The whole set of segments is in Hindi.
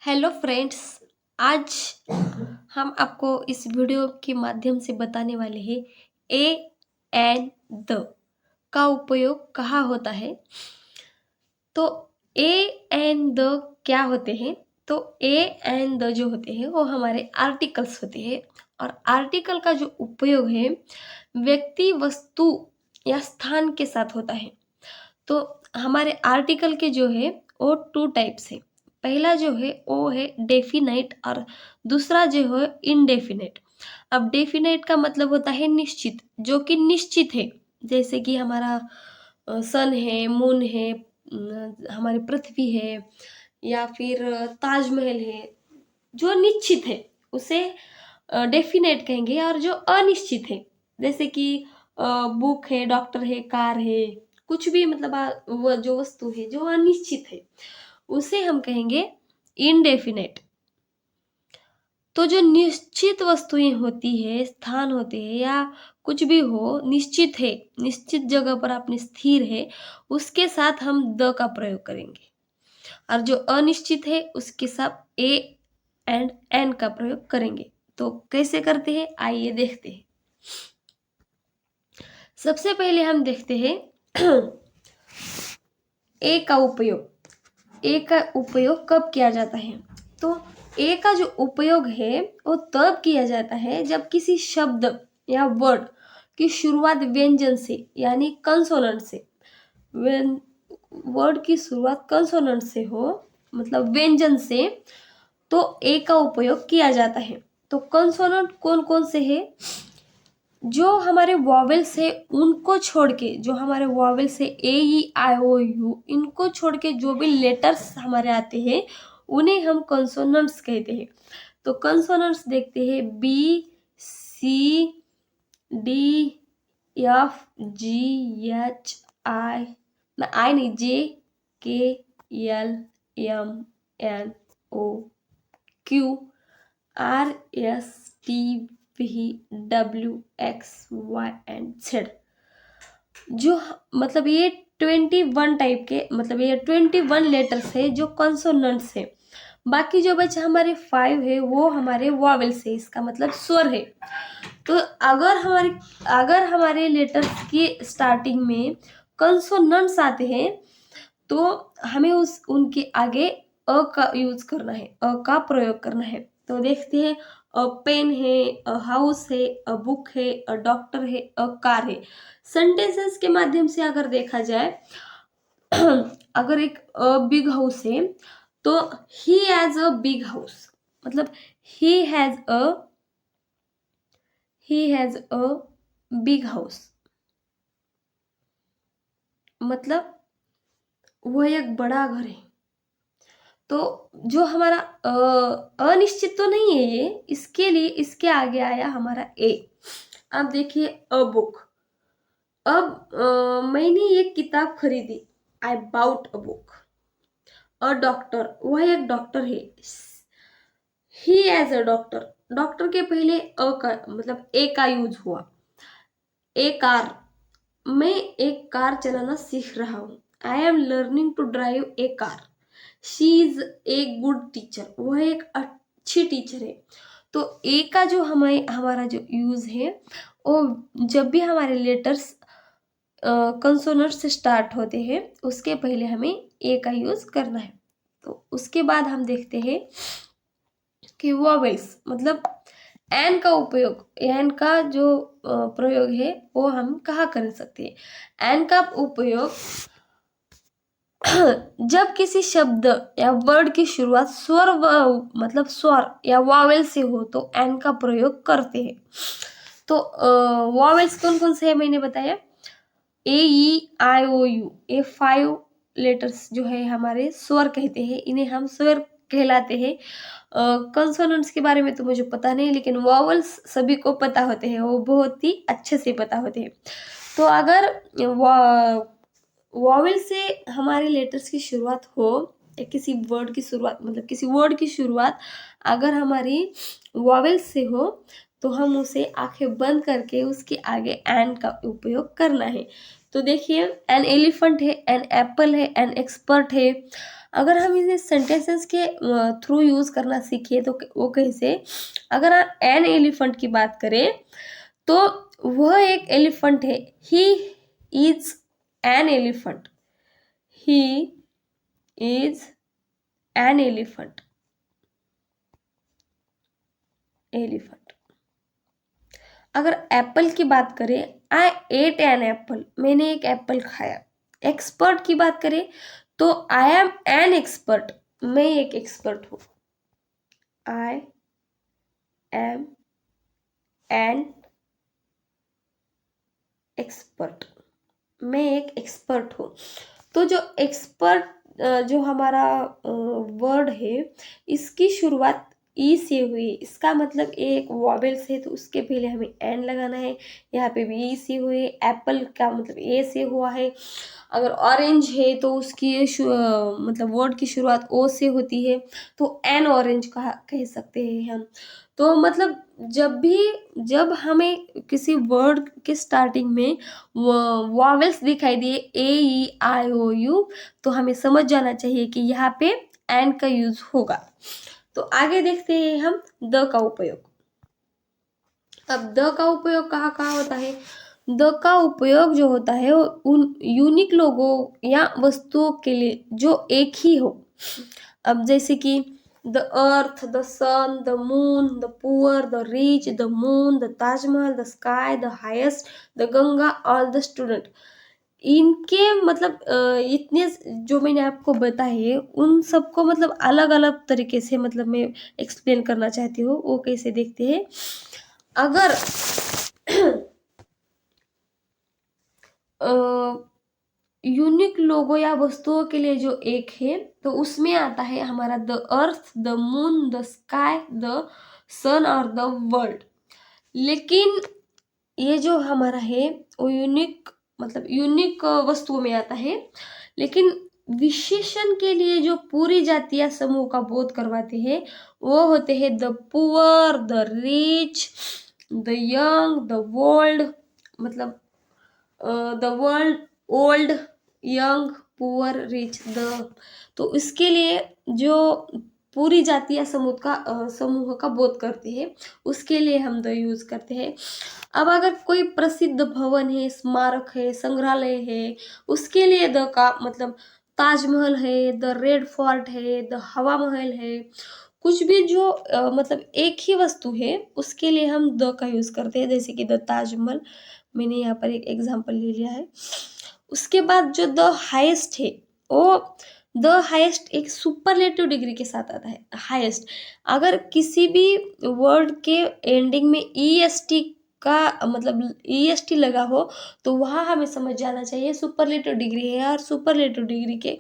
Hello friends. आज हम आपको इस वीडियो के माध्यम से बताने वाले हैं ए एंड द का उपयोग कहाँ होता है। तो ए एंड द क्या होते हैं? तो ए एंड द जो होते हैं वो हमारे आर्टिकल्स होते हैं, और आर्टिकल का जो उपयोग है व्यक्ति, वस्तु या स्थान के साथ होता है। तो हमारे आर्टिकल के जो है वो टू टाइप्स है। पहला जो है वो है डेफिनाइट, और दूसरा जो है इनडेफिनाइट। अब डेफिनाइट का मतलब होता है निश्चित, जो कि निश्चित है। जैसे कि हमारा सन है, मून है, हमारी पृथ्वी है, या फिर ताजमहल है। जो निश्चित है उसे डेफिनेट कहेंगे, और जो अनिश्चित है जैसे कि बुक है, डॉक्टर है, कार है, कुछ भी मतलब वो जो वस्तु है जो अनिश्चित है उसे हम कहेंगे इनडेफिनेट। तो जो निश्चित वस्तुएं होती है, स्थान होते हैं या कुछ भी हो, निश्चित है, निश्चित जगह पर आपने स्थिर है, उसके साथ हम द का प्रयोग करेंगे। और जो अनिश्चित है उसके साथ ए एंड एन का प्रयोग करेंगे। तो कैसे करते हैं आइए देखते हैं। सबसे पहले हम देखते हैं ए का उपयोग। ए का उपयोग कब किया जाता है? तो ए का जो उपयोग है वो तब किया जाता है जब किसी शब्द या वर्ड की शुरुआत व्यंजन से यानी कंसोनेंट से, वर्ड की शुरुआत कंसोनेंट से हो, मतलब व्यंजन से, तो ए का उपयोग किया जाता है। तो कंसोनेंट कौन कौन से है? जो हमारे वॉवेल्स है उनको छोड़ के, जो हमारे वॉवेल्स है ए ई आई ओ यू, इनको छोड़ के जो भी लेटर्स हमारे आते हैं उन्हें हम कंसोनेंट्स कहते हैं। तो कंसोनेंट्स देखते हैं B, C, D, F, G, H, I, I नहीं, J, K, L, M, N, O, Q, R, S, T, V, W, X, Y and Z. जो मतलब ये 21 टाइप के, मतलब ये 21 लेटर्स है जो कॉन्सोनेंट्स है। बाकी जो बचे हमारे 5 है वो हमारे वॉवेल्स है, इसका मतलब स्वर है। तो अगर हमारे लेटर्स की स्टार्टिंग में कंसोनेंट्स आते हैं तो हमें उनके आगे अ का यूज करना है, अ का प्रयोग करना है। तो देखते हैं, अ पेन है, अ हाउस है, अ बुक है, अ डॉक्टर है, अ कार है। सेंटेंसेस के माध्यम से अगर देखा जाए अगर एक बिग हाउस है तो he has a big house, मतलब he has a big house, मतलब वह एक बड़ा घर है। तो जो हमारा अनिश्चित तो नहीं है ये, इसके लिए इसके आगे आया हमारा ए। अब देखिए अ बुक। अब मैंने एक किताब खरीदी, I bought a book. A doctor, वह एक डॉक्टर है, he is a doctor. Doctor के पहले अ का मतलब ए का यूज हुआ। ए कार, मैं एक कार चलाना सीख रहा हूँ, I am learning to drive a car. She is a good teacher, वह एक अच्छी टीचर है। तो ए का जो हमारा जो यूज है वो जब भी हमारे लेटर्स कंसोनेंट से स्टार्ट होते हैं उसके पहले हमें ए का यूज करना है। तो उसके बाद हम देखते हैं कि वॉवेल्स, मतलब एन का उपयोग, एन का जो प्रयोग है वो हम कहाँ कर सकते हैं? एन का उपयोग जब किसी शब्द या वर्ड की शुरुआत स्वर मतलब स्वर या वावेल से हो तो एन का प्रयोग करते हैं। तो वावेल्स कौन कौन से है मैंने बताया, ए ई आई ओ यू, ये 5 लेटर्स जो है हमारे स्वर कहते हैं, इन्हें हम स्वर कहलाते हैं। कंसोनेंट्स के बारे में तो मुझे पता नहीं, लेकिन वॉवल्स सभी को पता होते हैं, वो बहुत ही अच्छे से पता होते हैं। तो अगर वॉवेल से हमारे लेटर्स की शुरुआत हो या किसी वर्ड की शुरुआत, मतलब किसी वर्ड की शुरुआत अगर हमारी वॉवेल से हो तो हम उसे आंखें बंद करके उसके आगे एन का उपयोग करना है। तो देखिए, एन एलिफेंट है, एन एप्पल है, एन एक्सपर्ट है, अगर हम इन्हें सेंटेंसेस के थ्रू यूज करना सीखे तो वो कैसे, अगर आप एन एलिफेंट की बात करें तो वह एक एलिफेंट है, he is an elephant, he is an elephant, elephant. अगर एप्पल की बात करें, आई एट एन एप्पल, मैंने एक एप्पल खाया। एक्सपर्ट की बात करें तो आई एम एन एक्सपर्ट, मैं एक एक्सपर्ट हूं, आई एम एन एक्सपर्ट, मैं एक एक्सपर्ट हूँ। तो जो एक्सपर्ट जो हमारा वर्ड है, इसकी शुरुआत ई से हुई, इसका मतलब एक वॉवेल्स है तो उसके पहले हमें एन लगाना है। यहाँ पे भी ई से हुई, एप्पल का मतलब ए से हुआ है। अगर ऑरेंज है तो उसकी मतलब वर्ड की शुरुआत ओ से होती है, तो एन ऑरेंज कह सकते हैं हम। तो मतलब जब हमें किसी वर्ड के स्टार्टिंग में वॉवेल्स दिखाई दिए ए ई आई ओ यू, तो हमें समझ जाना चाहिए कि यहाँ पे एन का यूज होगा। तो आगे देखते हैं हम द का उपयोग। अब द का उपयोग कहाँ कहाँ होता है? द का उपयोग जो होता है वो उन यूनिक लोगों या वस्तुओं के लिए जो एक ही हो। अब जैसे कि the earth, the sun, the moon, the poor, the rich, the moon, the Taj Mahal, the sky, the highest, the Ganga, all the student. इनके मतलब इतने जो मैंने आपको बताए उन सबको मतलब अलग अलग तरीके से मतलब मैं एक्सप्लेन करना चाहती हूँ। वो कैसे देखते हैं, अगर यूनिक लोगो या वस्तुओं के लिए जो एक है तो उसमें आता है हमारा the earth, the moon, the sky, the sun और द वर्ल्ड। लेकिन ये जो हमारा है वो यूनिक मतलब यूनिक वस्तुओं में आता है। लेकिन विशेषण के लिए जो पूरी जाति या समूह का बोध करवाते हैं वो होते हैं the poor, the rich, the young, the world, मतलब the world, old, young, poor, rich, the. तो इसके लिए जो पूरी जाति या समूह का बोध करते हैं उसके लिए हम द यूज करते हैं। अब अगर कोई प्रसिद्ध भवन है, स्मारक है, संग्रहालय है, उसके लिए द का मतलब ताजमहल है, द रेड फोर्ट है, द हवा महल है, कुछ भी जो मतलब एक ही वस्तु है उसके लिए हम द का यूज करते हैं। जैसे कि द ताजमहल, मैंने यहाँ पर एक एग्जांपल ले लिया है। उसके बाद जो द हाईएस्ट है वो द हाईएस्ट एक सुपरलेटिव डिग्री के साथ आता है। हाईएस्ट, अगर किसी भी वर्ड के एंडिंग में ईएसटी का मतलब ईएसटी लगा हो तो वहाँ हमें समझ जाना चाहिए सुपरलेटिव डिग्री है, और सुपरलेटिव डिग्री के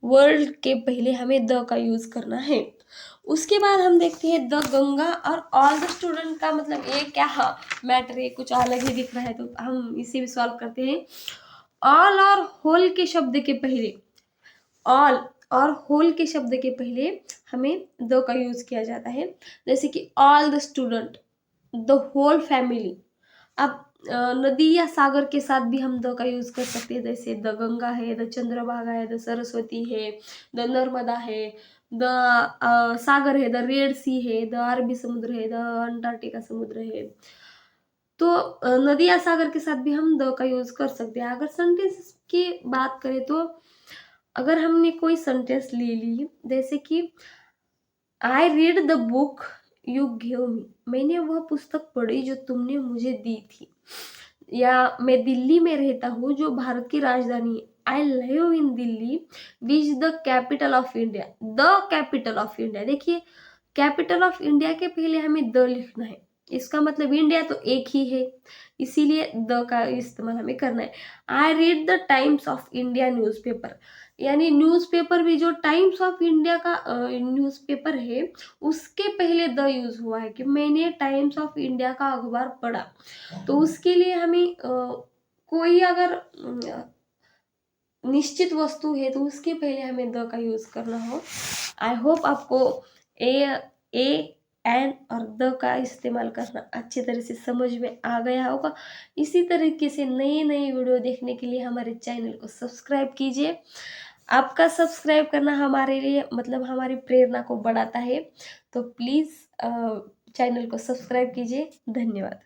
वर्ड के पहले हमें द का यूज करना है। उसके बाद हम देखते हैं द गंगा और ऑल द स्टूडेंट का मतलब ये क्या मैटर है, कुछ अलग ही दिख रहा है, तो हम इसे भी सॉल्व करते हैं। ऑल और होल के शब्द के पहले, ऑल और होल के शब्द के पहले हमें द का यूज किया जाता है। जैसे कि all the student, the whole family. अब नदी या सागर के साथ भी हम द का यूज कर सकते हैं। जैसे द गंगा है, द चंद्रभागा है, द सरस्वती है, द नर्मदा है, द सागर है, द रेड सी है, द अरबी समुद्र है, द अंटार्कटिका समुद्र है। तो नदी या सागर के साथ भी हम द का यूज कर सकते हैं। अगर सेंटेंस की बात करें तो अगर हमने कोई सेंटेंस ले ली, जैसे कि I read the book you give me, मैंने वह पुस्तक पढ़ी जो तुमने मुझे दी थी। या मैं दिल्ली में रहता हूँ जो भारत की राजधानी है। I live in Delhi which the capital of India, the capital of India. देखिए कैपिटल ऑफ इंडिया के पहले हमें द लिखना है, इसका मतलब इंडिया तो एक ही है, इसीलिए द का इस्तेमाल हमें करना है। I read the times of India newspaper, यानी न्यूज़पेपर भी जो टाइम्स ऑफ इंडिया का न्यूज़पेपर है उसके पहले द यूज हुआ है कि मैंने टाइम्स ऑफ इंडिया का अखबार पढ़ा। तो उसके लिए हमें कोई अगर निश्चित वस्तु है तो उसके पहले हमें द का यूज करना हो। आई होप आपको ए एन और द का इस्तेमाल करना अच्छी तरह से समझ में आ गया होगा। इसी तरीके से नए नए वीडियो देखने के लिए हमारे चैनल को सब्सक्राइब कीजिए। आपका सब्सक्राइब करना हमारे लिए मतलब हमारी प्रेरणा को बढ़ाता है, तो प्लीज़ चैनल को सब्सक्राइब कीजिए। धन्यवाद।